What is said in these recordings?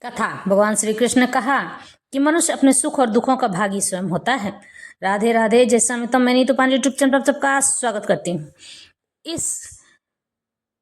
कथा। भगवान श्री कृष्ण ने कहा कि मनुष्य अपने सुख और दुखों का भागी स्वयं होता है। राधे राधे। जैसा मैं मैं नीतू पांडे यूट्यूब चैनल पर सबका स्वागत करती हूँ। इस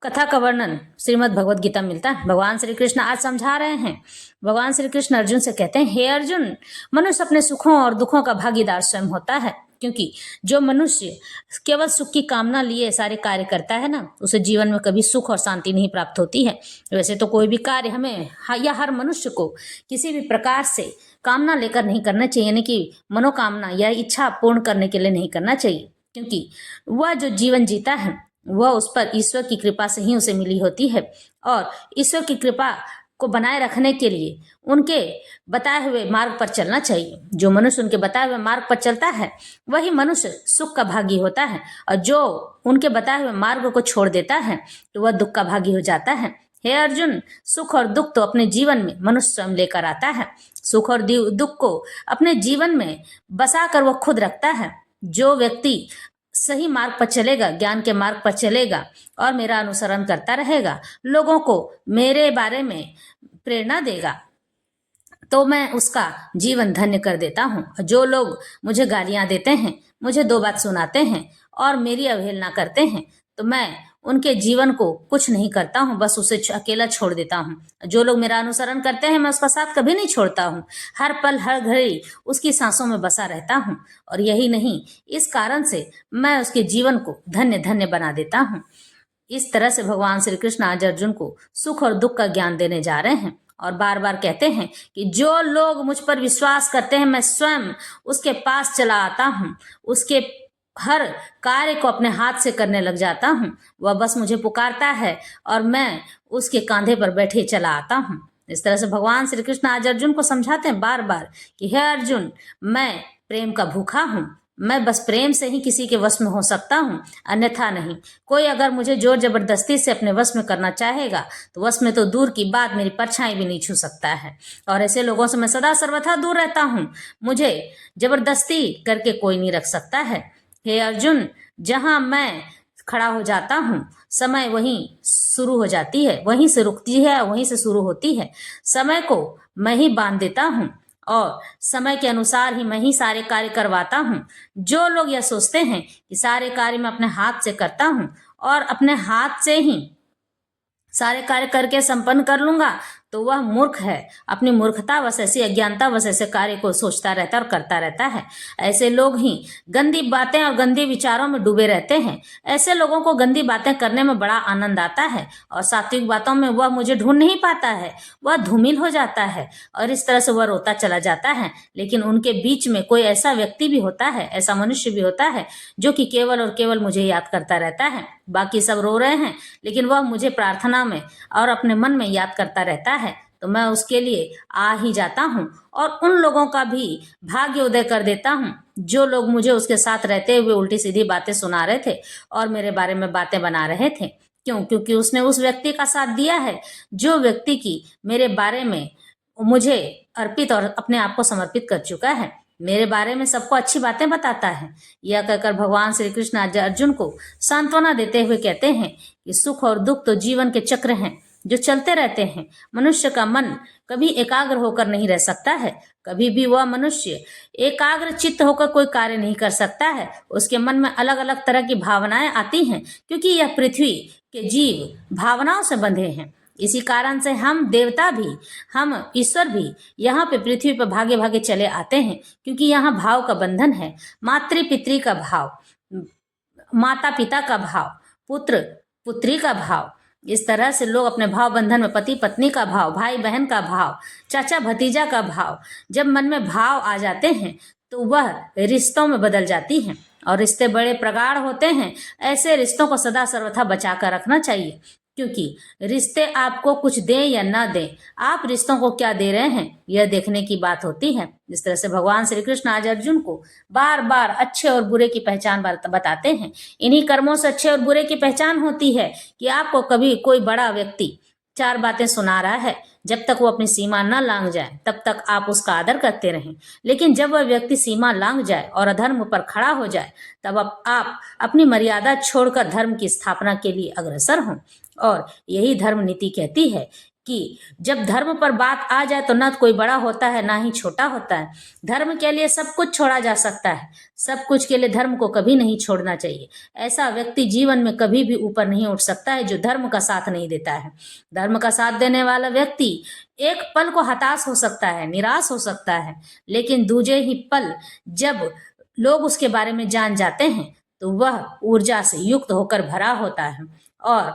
कथा का वर्णन श्रीमद् भगवद गीता मिलता है। भगवान श्री कृष्ण आज समझा रहे हैं। भगवान श्री कृष्ण अर्जुन से कहते हैं, हे अर्जुन, मनुष्य अपने सुखों और दुखों का भागीदार स्वयं होता है, क्योंकि जो मनुष्य केवल सुख की कामना लिए सारे कार्य करता है ना, उसे जीवन में कभी सुख और शांति नहीं प्राप्त होती है। वैसे तो कोई भी कार्य हमें या हर मनुष्य को किसी भी प्रकार से कामना लेकर नहीं करना चाहिए, यानी कि मनोकामना या इच्छा पूर्ण करने के लिए नहीं करना चाहिए, क्योंकि वह जो जीवन जीता है वह उस पर ईश्वर की कृपा से ही उसे मिली होती है। और ईश्वर की कृपा को बनाए रखने के लिए उनके बताए हुए मार्ग पर चलना चाहिए। जो मनुष्य उनके बताए हुए मार्ग पर चलता है वही मनुष्य सुख का भागी होता है, और जो उनके बताए हुए मार्ग को छोड़ देता है तो वह दुख का भागी हो जाता है। हे अर्जुन, सुख और दुख तो अपने जीवन में मनुष्य स्वयं लेकर आता है। सुख और दुख को अपने जीवन में बसा कर वह खुद रखता है। जो व्यक्ति सही मार्ग पर चलेगा, ज्ञान के मार्ग पर चलेगा और मेरा अनुसरण करता रहेगा, लोगों को मेरे बारे में प्रेरणा देगा, तो मैं उसका जीवन धन्य कर देता हूँ। जो लोग मुझे गालियां देते हैं, मुझे दो बात सुनाते हैं और मेरी अवहेलना करते हैं, तो मैं उनके जीवन को कुछ नहीं करता हूँ, बस उसे अकेला छोड़ देता हूँ। जो लोग मेरा अनुसरण करते हैं, मैं उसका साथ कभी नहीं छोड़ता हूँ। हर पल हर घड़ी उसकी सांसों में बसा रहता हूँ, और यही नहीं, इस कारण से मैं उसके जीवन को धन्य धन्य बना देता हूँ। इस तरह से भगवान श्री कृष्ण आज अर्जुन को सुख और दुख का ज्ञान देने जा रहे हैं, और बार बार कहते हैं कि जो लोग मुझ पर विश्वास करते हैं, मैं स्वयं उसके पास चला आता हूँ, उसके हर कार्य को अपने हाथ से करने लग जाता हूँ। वह बस मुझे पुकारता है और मैं उसके कांधे पर बैठे चला आता हूँ। इस तरह से भगवान श्री कृष्ण आज अर्जुन को समझाते हैं बार बार कि हे अर्जुन, मैं प्रेम का भूखा हूँ, मैं बस प्रेम से ही किसी के वश में हो सकता हूँ, अन्यथा नहीं। कोई अगर मुझे जोर जबरदस्ती से अपने वश में करना चाहेगा तो वश में तो दूर की बात, मेरी परछाई भी नहीं छू सकता है। और ऐसे लोगों से मैं सदा सर्वथा दूर रहता हूँ। मुझे जबरदस्ती करके कोई नहीं रख सकता है। हे अर्जुन, जहां मैं खड़ा हो जाता हूँ, समय वहीं शुरू हो जाती है, वहीं से रुकती है, वहीं से शुरू होती है। समय को मैं ही बांध देता हूँ और समय के अनुसार ही मैं ही सारे कार्य करवाता हूँ। जो लोग यह सोचते हैं कि सारे कार्य मैं अपने हाथ से करता हूँ और अपने हाथ से ही सारे कार्य करके संपन्न कर लूंगा, तो वह मूर्ख है। अपनी मूर्खतावश, ऐसी अज्ञानतावश ऐसे कार्य को सोचता रहता है और करता रहता है। ऐसे लोग ही गंदी बातें और गंदे विचारों में डूबे रहते हैं। ऐसे लोगों को गंदी बातें करने में बड़ा आनंद आता है, और सात्विक बातों में वह मुझे ढूंढ नहीं पाता है, वह धूमिल हो जाता है और इस तरह से वह रोता चला जाता है। लेकिन उनके बीच में कोई ऐसा व्यक्ति भी होता है, ऐसा मनुष्य भी होता है, जो कि केवल और केवल मुझे याद करता रहता है। बाकी सब रो रहे हैं, लेकिन वह मुझे प्रार्थना में और अपने मन में याद करता रहता है, तो मैं उसके लिए आ ही जाता हूँ और उन लोगों का भी भाग्य उदय कर देता हूँ जो लोग मुझे उसके साथ रहते हुए उल्टी सीधी बातें सुना रहे थे और मेरे बारे में बातें बना रहे थे। क्यों? क्योंकि उसने उस व्यक्ति का साथ दिया है जो व्यक्ति की मेरे बारे में मुझे अर्पित और अपने आप को समर्पित कर चुका है, मेरे बारे में सबको अच्छी बातें बताता है। यह कहकर भगवान श्री कृष्ण अर्जुन को सांत्वना देते हुए कहते हैं कि सुख और दुख तो जीवन के चक्र हैं जो चलते रहते हैं। मनुष्य का मन कभी एकाग्र होकर नहीं रह सकता है। कभी भी वह मनुष्य एकाग्र चित्त होकर कोई कार्य नहीं कर सकता है। उसके मन में अलग अलग तरह की भावनाएं आती हैं, क्योंकि यह पृथ्वी के जीव भावनाओं से बंधे हैं। इसी कारण से हम देवता भी, हम ईश्वर भी यहाँ पे पृथ्वी पर भागे भागे चले आते हैं, क्योंकि यहाँ भाव का बंधन है। मातृ पितृ का भाव, माता पिता का भाव, पुत्र पुत्री का भाव, इस तरह से लोग अपने भाव बंधन में पति पत्नी का भाव, भाई बहन का भाव, चाचा भतीजा का भाव, जब मन में भाव आ जाते हैं तो वह रिश्तों में बदल जाती हैं और रिश्ते बड़े प्रगाढ़ होते हैं। ऐसे रिश्तों को सदा सर्वथा बचा कर रखना चाहिए, क्योंकि रिश्ते आपको कुछ दें या ना दें, आप रिश्तों को क्या दे रहे हैं यह देखने की बात होती है। इस तरह से भगवान श्री कृष्ण आज अर्जुन को बार बार अच्छे और बुरे की पहचान बताते हैं। इन्हीं कर्मों से अच्छे और बुरे की पहचान होती है कि आपको कभी कोई बड़ा व्यक्ति चार बातें सुना रहा है, जब तक वो अपनी सीमा न लांघ जाए तब तक आप उसका आदर करते रहें। लेकिन जब वह व्यक्ति सीमा लांघ जाए और अधर्म पर खड़ा हो जाए, तब आप अपनी मर्यादा छोड़कर धर्म की स्थापना के लिए अग्रसर हों। और यही धर्म नीति कहती है कि जब धर्म पर बात आ जाए तो ना तो कोई बड़ा होता है ना ही छोटा होता है। धर्म के लिए सब कुछ छोड़ा जा सकता है, सब कुछ के लिए धर्म को कभी नहीं छोड़ना चाहिए। ऐसा व्यक्ति जीवन में कभी भी ऊपर नहीं उठ सकता है जो धर्म का साथ नहीं देता है। धर्म का साथ देने वाला व्यक्ति एक पल को हताश हो सकता है, निराश हो सकता है, लेकिन दूजे ही पल जब लोग उसके बारे में जान जाते हैं तो वह ऊर्जा से युक्त होकर भरा होता है और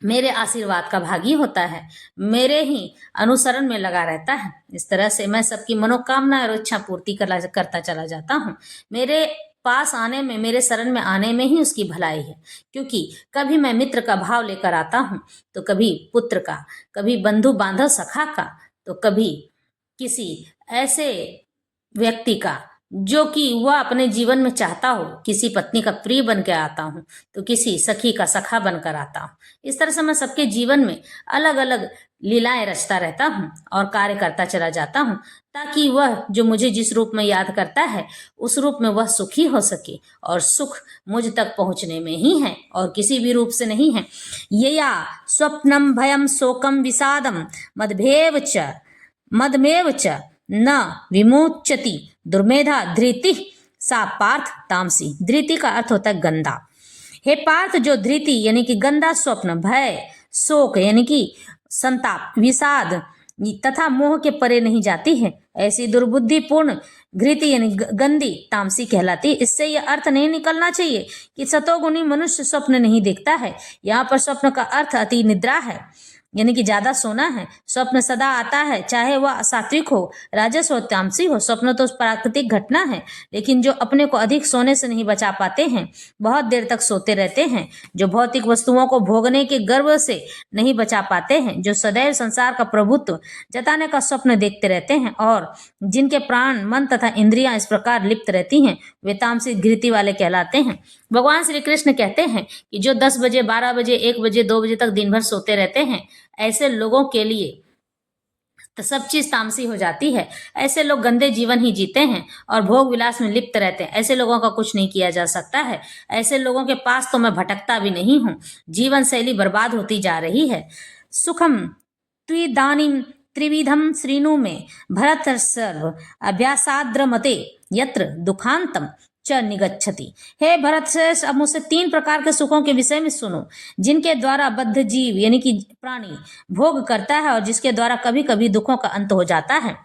मेरे आशीर्वाद का भागी होता है, मेरे ही अनुसरण में लगा रहता है। इस तरह से मैं सबकी मनोकामना और इच्छा पूर्ति करता चला जाता हूँ। मेरे पास आने में, मेरे शरण में आने में ही उसकी भलाई है, क्योंकि कभी मैं मित्र का भाव लेकर आता हूँ तो कभी पुत्र का, कभी बंधु बांधव सखा का, तो कभी किसी ऐसे व्यक्ति का जो कि वह अपने जीवन में चाहता हो। किसी पत्नी का प्रिय बन के आता हूँ तो किसी सखी का सखा बनकर आता हूँ। इस तरह से मैं सबके जीवन में अलग अलग लीलाएं रचता रहता हूँ और कार्य करता चला जाता हूँ, ताकि वह जो मुझे जिस रूप में याद करता है उस रूप में वह सुखी हो सके। और सुख मुझ तक पहुंचने में ही है और किसी भी रूप से नहीं है। यया स्वप्नम भयम शोकम विषादम मदमेव च न विमुच्यति दुर्मेधा धृति सा पार्थ तामसी। धृति का अर्थ होता है गंदा। हे पार्थ, जो धृति यानी कि गंदा स्वप्न, भय, शोक यानी कि संताप, विषाद तथा मोह के परे नहीं जाती है, ऐसी दुर्बुद्धिपूर्ण घृति यानी गंदी तामसी कहलाती है। इससे यह अर्थ नहीं निकलना चाहिए कि सतोगुणी मनुष्य स्वप्न नहीं देखता है। यहाँ पर स्वप्न का अर्थ अति निद्रा है, यानी कि ज्यादा सोना है। स्वप्न सदा आता है, चाहे वह सात्विक हो, राजस हो, तामसी हो। स्वप्न तो प्राकृतिक घटना है, लेकिन जो अपने को अधिक सोने से नहीं बचा पाते हैं, बहुत देर तक सोते रहते हैं, जो भौतिक वस्तुओं को भोगने के गर्व से नहीं बचा पाते हैं, जो सदैव संसार का प्रभुत्व जताने का स्वप्न देखते रहते हैं और जिनके प्राण, मन तथा इंद्रियां इस प्रकार लिप्त रहती हैं, वे तामसी घृति वाले कहलाते हैं। भगवान श्री कृष्ण कहते हैं कि जो 10 बजे, 12 बजे, 1 बजे, 2 बजे तक दिन भर सोते रहते हैं, ऐसे लोगों के लिए तो सब चीज तामसी हो जाती है। ऐसे लोग गंदे जीवन ही जीते हैं और भोग विलास में लिप्त रहते हैं। ऐसे लोगों का कुछ नहीं किया जा सकता है। ऐसे लोगों के पास तो मैं भटकता भी नहीं हूँ। जीवन शैली बर्बाद होती जा रही है। सुखम त्रिदानीम त्रिविधम श्रीनु में भरत सर्व अभ्यासाद्रमते यत्र दुखांतम च निगच्छति। हे भरत श्रेष्ठ, अब मुझसे 3 प्रकार के सुखों के विषय में सुनो, जिनके द्वारा बद्ध जीव यानी कि प्राणी भोग करता है और जिसके द्वारा कभी कभी दुखों का अंत हो जाता है।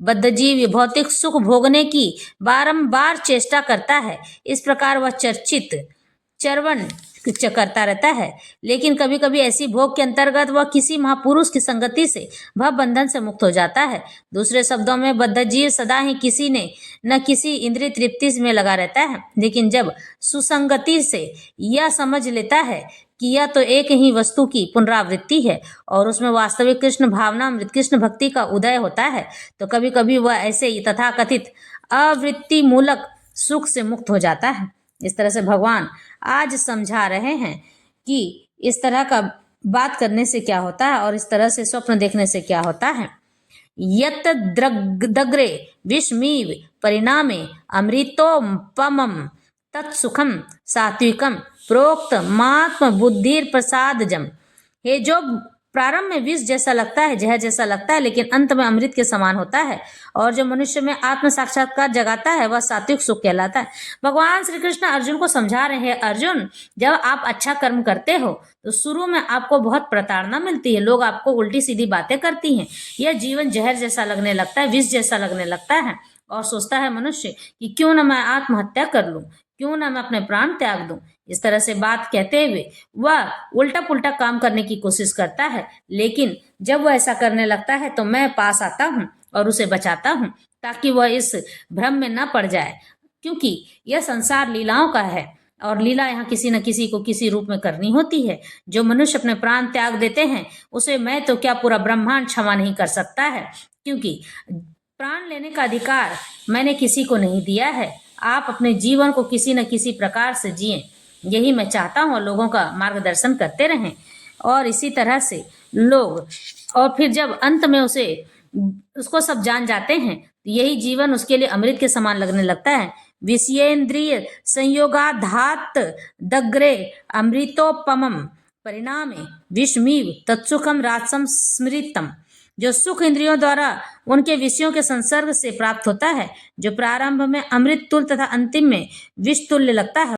बद्ध जीव भौतिक सुख भोगने की बारंबार चेष्टा करता है। इस प्रकार वह चरवण करता रहता है, लेकिन कभी कभी ऐसी भोग के अंतर्गत वह किसी महापुरुष की संगति से भव बंधन से मुक्त हो जाता है। दूसरे शब्दों में बद्ध जीव सदा ही किसी न किसी इंद्रिय तृप्ति में लगा रहता है, लेकिन जब सुसंगति से यह समझ लेता है कि यह तो एक ही वस्तु की पुनरावृत्ति है और उसमें वास्तविक कृष्ण भावना, अमृत कृष्ण भक्ति का उदय होता है, तो कभी कभी वह ऐसे ही तथाकथित आवृत्ति मूलक सुख से मुक्त हो जाता है। इस तरह से भगवान आज समझा रहे हैं कि इस तरह का बात करने से क्या होता है और इस तरह से स्वप्न देखने से क्या होता है। यत दग्रे विस्मीव परिणामे अमृतोपमं तत्सुखम सात्विकम प्रोक्त मात्म बुद्धिर प्रसादजम। हे, जो प्रारंभ में विष जैसा लगता है, जहर जैसा लगता है, लेकिन अंत में अमृत के समान होता है और जो मनुष्य में आत्म साक्षात्कार जगाता है वह सात्विक सुख कहलाता है। भगवान श्री कृष्ण अर्जुन को समझा रहे हैं, अर्जुन, जब आप अच्छा कर्म करते हो तो शुरू में आपको बहुत प्रताड़ना मिलती है, लोग आपको उल्टी सीधी बातें करती हैं, यह जीवन जहर जैसा लगने लगता है, विष जैसा लगने लगता है और सोचता है मनुष्य कि क्यों न मैं आत्महत्या कर लूं, क्यों ना मैं अपने प्राण त्याग दूं। इस तरह से बात कहते हुए वह उल्टा पुल्टा काम करने की कोशिश करता है, लेकिन जब वह ऐसा करने लगता है तो मैं पास आता हूं और उसे बचाता हूं ताकि वह इस भ्रम में न पड़ जाए, क्योंकि यह संसार लीलाओं का है और लीला यहाँ किसी न किसी को किसी रूप में करनी होती है। जो मनुष्य अपने प्राण त्याग देते हैं उसे मैं तो क्या पूरा ब्रह्मांड क्षमा नहीं कर सकता है, क्योंकि प्राण लेने का अधिकार मैंने किसी को नहीं दिया है। आप अपने जीवन को किसी न किसी प्रकार से जिएं, यही मैं चाहता हूँ, लोगों का मार्गदर्शन करते रहें और इसी तरह से लोग, और फिर जब अंत में उसको सब जान जाते हैं तो यही जीवन उसके लिए अमृत के समान लगने लगता है। विषयेंद्रिय संयोगाधात दग्रे अमृतोपमम परिणामे विषमीव तत्सुखम राजसम स्मृतम। जो सुख इंद्रियों द्वारा उनके विषयों के संसर्ग से प्राप्त होता है, जो प्रारंभ में अमृत तुल्य तथा अंतिम में विष तुल्य लगता है,